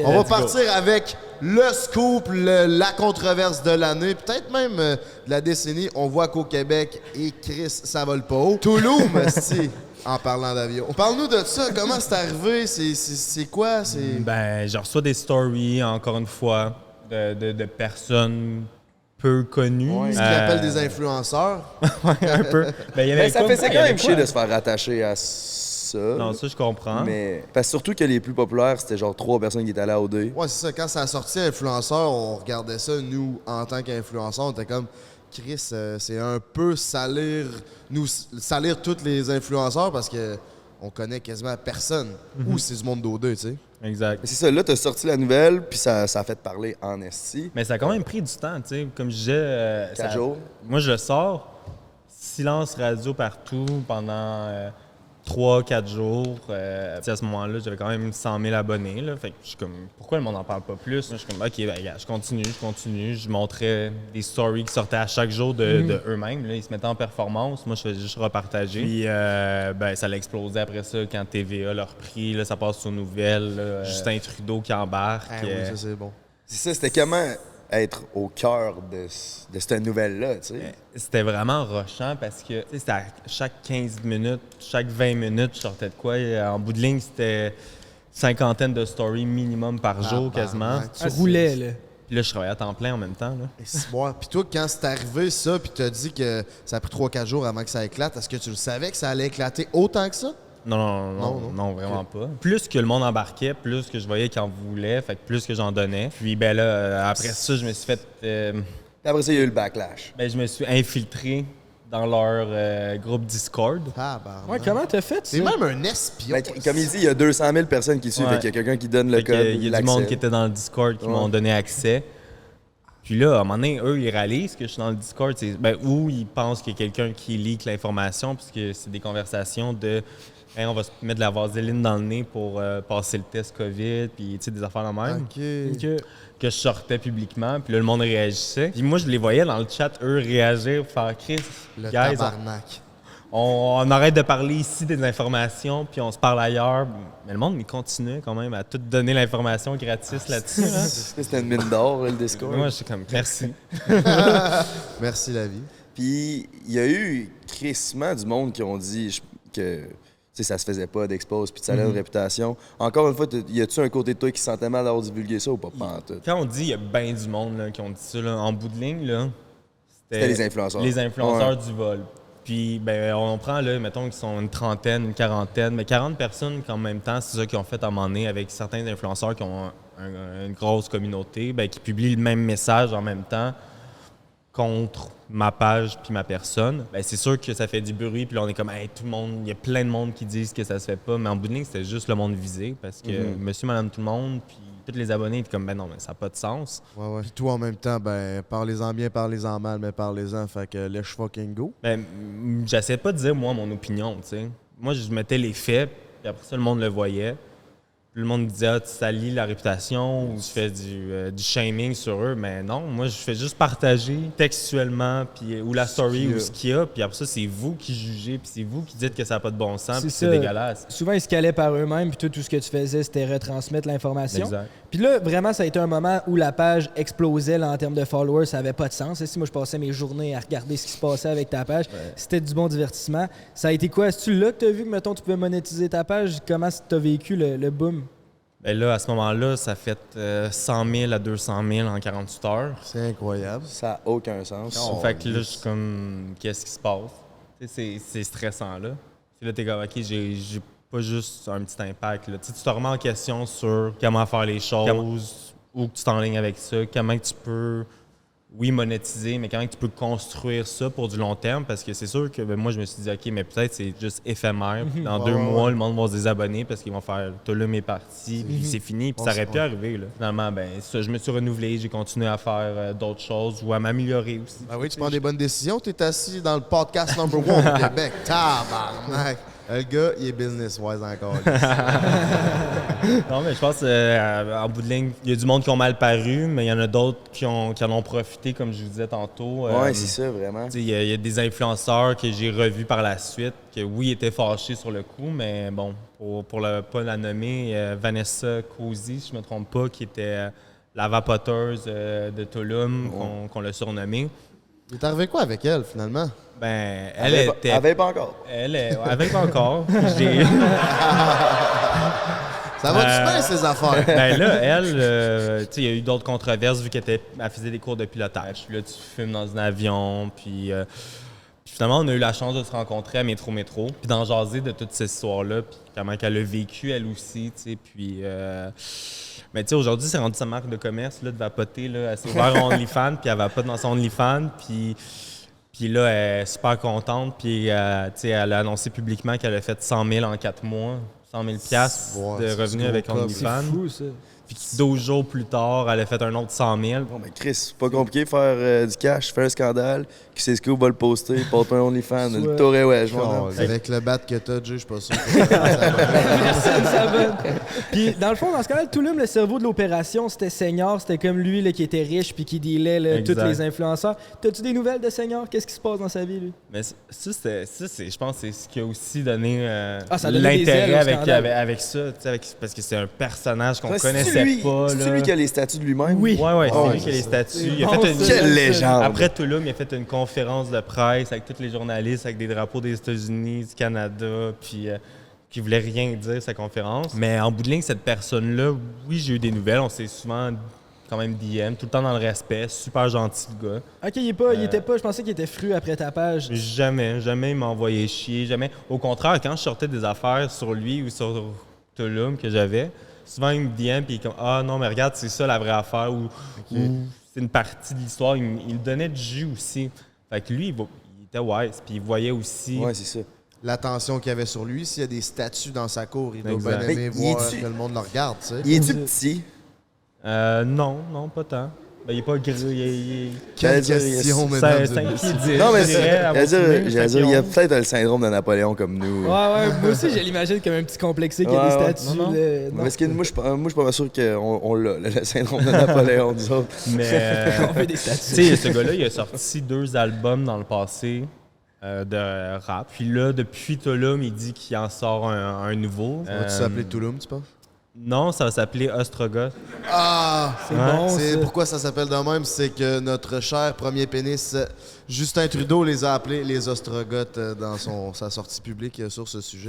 On va partir avec le scoop, la controverse de l'année, peut-être même de la décennie. On voit qu'au Québec, et Chris, ça vole pas haut. Toulouse, esti, en parlant d'avion. Parle-nous de ça. Comment c'est arrivé? C'est quoi? Ben, je reçois des stories, encore une fois, de personnes peu connues. Ce qu'ils appellent des influenceurs. Un peu. Ben, il y avait ça quoi, faisait il y quand avait même quoi? chier de se faire rattacher à ça. Non, ça, je comprends. Mais parce que surtout que les plus populaires, c'était genre 3 personnes qui étaient allées à OD. Ouais, c'est ça. Quand ça a sorti influenceur, on regardait ça, nous, en tant qu'influenceurs, on était comme, Chris, c'est un peu salir tous les influenceurs parce que on connaît quasiment personne. Ou c'est du monde d'OD, tu sais. Exact. Mais c'est ça, là, t'as sorti la nouvelle, puis ça a fait parler en esti. Mais ça a quand même pris du temps, tu sais. Comme je disais... 4 jours. Moi, je le sors, silence radio partout pendant 3-4 jours. À ce moment-là, j'avais quand même 100 000 abonnés. Là. Fait que je suis comme, pourquoi le monde n'en parle pas plus? Moi, je suis comme, OK, ben, regarde, je continue. Je montrais des stories qui sortaient à chaque jour de eux-mêmes. Là. Ils se mettaient en performance. Moi, je faisais juste repartager. Puis, ben, ça l'a explosé après ça quand TVA l'a repris. Là, ça passe aux nouvelles. Là, Justin Trudeau qui embarque. Ah oui, ça, c'est bon. C'est ça, c'était comment être au cœur de cette nouvelle-là, tu sais? C'était vraiment rushant parce que c'était à chaque 15 minutes, chaque 20 minutes, je sortais de quoi. En bout de ligne, c'était cinquantaine de stories minimum par jour quasiment. Ça roulait, là. Puis là, je travaillais à temps plein en même temps. Là. Puis toi, quand c'est arrivé ça, puis t'as dit que ça a pris 3-4 jours avant que ça éclate, est-ce que tu le savais que ça allait éclater autant que ça? Non, vraiment pas. Plus que le monde embarquait, plus que je voyais qu'ils en voulaient, fait que plus que j'en donnais. Puis ben là, après ça, je me suis fait... Puis après ça, il y a eu le backlash. Ben, je me suis infiltré dans leur groupe Discord. Tabarnak. Ouais, comment t'as fait ça? C'est même un espion. Ben, comme il dit, il y a 200 000 personnes qui suivent, Ouais. fait qu'il y a quelqu'un qui donne le Fait que, code. il y a du monde qui était dans le Discord qui m'ont donné accès. Puis là, à un moment donné, eux, ils réalisent que je suis dans le Discord. Ou ils pensent qu'il y a quelqu'un qui leak l'information, puisque c'est des conversations de hey, on va se mettre de la vaseline dans le nez pour passer le test COVID, puis des affaires de même. OK. Que je sortais publiquement, puis là, le monde réagissait. Puis moi, je les voyais dans le chat, eux, réagir, faire Chris. Le guys, tabarnak. on arrête de parler ici des informations, puis on se parle ailleurs. Mais le monde, il continuait quand même à tout donner l'information gratis là-dessus. Hein. C'était une mine d'or, le Discord. Moi, je suis comme, merci. Merci, la vie. Puis il y a eu crissement du monde qui ont dit que ça se faisait pas d'expose puis de salaire de réputation. Encore une fois, y a-tu un côté de toi qui se sentait mal d'avoir divulgué ça ou pas? Quand on dit il y a bien du monde là, qui ont dit ça, là, en bout de ligne, là, c'était les influenceurs. Les influenceurs du vol. Puis, ben, on prend, là, mettons qu'ils sont une trentaine, une quarantaine, mais 40 personnes qu'en même temps, c'est ça qu'ils ont fait à un moment donné avec certains influenceurs qui ont une grosse communauté, ben, qui publient le même message en même temps contre ma page puis ma personne. Ben, c'est sûr que ça fait du bruit, puis là, on est comme, hey, tout le monde, il y a plein de monde qui disent que ça se fait pas, mais en bout de ligne, c'était juste le monde visé, parce que monsieur, madame, tout le monde, puis tous les abonnés étaient comme, ben non, mais ça n'a pas de sens. Ouais. Puis toi, en même temps, ben, parlez-en bien, parlez-en mal, mais parlez-en. Fait que let's fucking go. Ben, j'essaie pas de dire, moi, mon opinion, tu sais. Moi, je mettais les faits, puis après ça, le monde le voyait. Puis le monde me disait, ah, tu salis la réputation ou tu fais du shaming sur eux. Mais non, moi, je fais juste partager textuellement, puis ou la story ou ce qu'il y a. Puis après ça, c'est vous qui jugez, puis c'est vous qui dites que ça n'a pas de bon sens, puis c'est dégueulasse. Souvent, ils se calaient par eux-mêmes, puis toi, tout ce que tu faisais, c'était retransmettre l'information. Exact. Puis là, vraiment, ça a été un moment où la page explosait là, en termes de followers. Ça n'avait pas de sens. Si moi, je passais mes journées à regarder ce qui se passait avec ta page, c'était du bon divertissement. Ça a été quoi? Est-ce là que tu as vu que, mettons, tu pouvais monétiser ta page? Comment tu as vécu le boom? Ben là, à ce moment-là, ça fait 100 000 à 200 000 en 48 heures. C'est incroyable. Ça n'a aucun sens. Fait que là, je suis comme, qu'est-ce qui se passe? C'est stressant, là. Là, t'es comme, OK, j'ai pas juste un petit impact. Là. Tu te remets en question sur comment faire les choses, où tu t'enlignes avec ça, comment tu peux, oui, monétiser, mais comment tu peux construire ça pour du long terme. Parce que c'est sûr que moi, je me suis dit, OK, mais peut-être c'est juste éphémère. Puis dans 2 mois, le monde va se désabonner parce qu'ils vont faire « T'as là mes parties », puis c'est fini. Puis ça aurait pu arriver. Là. Finalement, ben ça, je me suis renouvelé, j'ai continué à faire d'autres choses ou à m'améliorer aussi. Ben oui, tu prends des bonnes décisions. Tu es assis dans le podcast number 1 au Québec. Tabarnak! Le gars, il est business-wise encore. Non, mais je pense en bout de ligne, il y a du monde qui ont mal paru, mais il y en a d'autres qui en ont profité, comme je vous disais tantôt. Ouais, c'est ça, vraiment. Il y a des influenceurs que j'ai revus par la suite, que oui, étaient fâchés sur le coup, mais bon, pour ne pas la nommer, Vanessa Cozy, si je ne me trompe pas, qui était la vapoteuse de Tulum, qu'on l'a surnommée. Il est arrivé quoi avec elle, finalement? Ben, Elle avait pas encore. Elle avait pas encore. Ça va du bien, ces affaires? Ben là, elle, tu sais, il y a eu d'autres controverses vu qu'elle faisait des cours de pilotage. Puis là, tu filmes dans un avion, puis finalement, on a eu la chance de se rencontrer à Métro, puis d'en jaser de toute cette histoire-là, puis comment qu'elle a vécu, elle aussi, tu sais, puis... mais tu sais, aujourd'hui, c'est rendu sa marque de commerce, là, de vapoter, là. Elle s'est ouverte en OnlyFans, puis elle vapote dans son OnlyFans, puis là, elle est super contente, puis tu sais, elle a annoncé publiquement qu'elle a fait 100 000 en 4 mois, 100 000 Ouais, de revenus avec gros OnlyFans. C'est fou, ça. Puis 12 jours plus tard, elle a fait un autre 100 000. Bon, mais Chris, c'est pas compliqué de faire du cash, faire un scandale, qui sait ce qu'on va le poster, porte un OnlyFans, le touré, ouais, je m'en Oh, avec le bat que t'as, Jay, je suis pas sûr. Ça va. Puis, dans le fond, dans ce cas-là, Tulum, le cerveau de l'opération, c'était Seigneur. C'était comme lui là, qui était riche puis qui dealait là, tous Exact. les influenceurs. T'as-tu des nouvelles de Seigneur? Qu'est-ce qui se passe dans sa vie, lui? Mais ça, je pense que c'est ce qui a aussi donné ça a donné des ailes l'intérêt au scandale. avec ça, tu sais, parce que c'est un personnage qu'on Ouais, connaissait pas. C'est Là. lui qui a les statuts de lui-même? Oui. Ouais, c'est Oh, lui qui a les statuts. Il a bon, fait une... ça. Quelle légende! Après Tulum, il a fait une conférence de presse avec tous les journalistes, avec des drapeaux des États-Unis, du Canada, puis qui voulait rien dire, sa conférence. Mais en bout de ligne, cette personne-là, oui, j'ai eu des nouvelles. On s'est souvent quand même DM, tout le temps dans le respect, super gentil le gars. Ok, il était pas, je pensais qu'il était fru après ta page. Jamais il m'a envoyé chier, jamais. Au contraire, quand je sortais des affaires sur lui ou sur Tulum que j'avais, souvent il me DM puis il est comme « Ah non, mais regarde, c'est ça la vraie affaire » ou c'est une partie de l'histoire. Il me donnait du jus aussi. Fait que lui, il était wise, puis il voyait aussi... Ouais, c'est ça. L'attention qu'il y avait sur lui, s'il y a des statues dans sa cour, il doit Exact. bien aimer Mais voir es-tu- que le monde le regarde, tu sais. Il est-tu petit? Non, pas tant. Ben, il est pas gris, Quelle J'allais dire, question, il mesdames est et 5 messieurs. pieds 10. Non, mais je dirais, à mon souvenir, j'allais dire, il y a 5 peut-être le syndrome de Napoléon comme nous. Ouais, moi aussi, je l'imagine comme un petit complexé qui a Ouais, des ouais. statues. Non, non. là. Non. Parce que moi, je suis pas sûr qu'on l'a, le syndrome de Napoléon, nous autres. Mais, On veut des tu statues. sais, ce gars-là, il a sorti 2 albums dans le passé de rap. Puis là, depuis Tulum, il dit qu'il en sort un nouveau. Va-tu s'appeler Tulum, tu penses? Non, ça va s'appeler Ostrogoth. Ah! C'est Ouais. bon, C'est ça. pourquoi ça s'appelle de même, c'est que notre cher premier pénis, Justin Trudeau, les a appelés les Ostrogoths dans sa sortie publique sur ce sujet.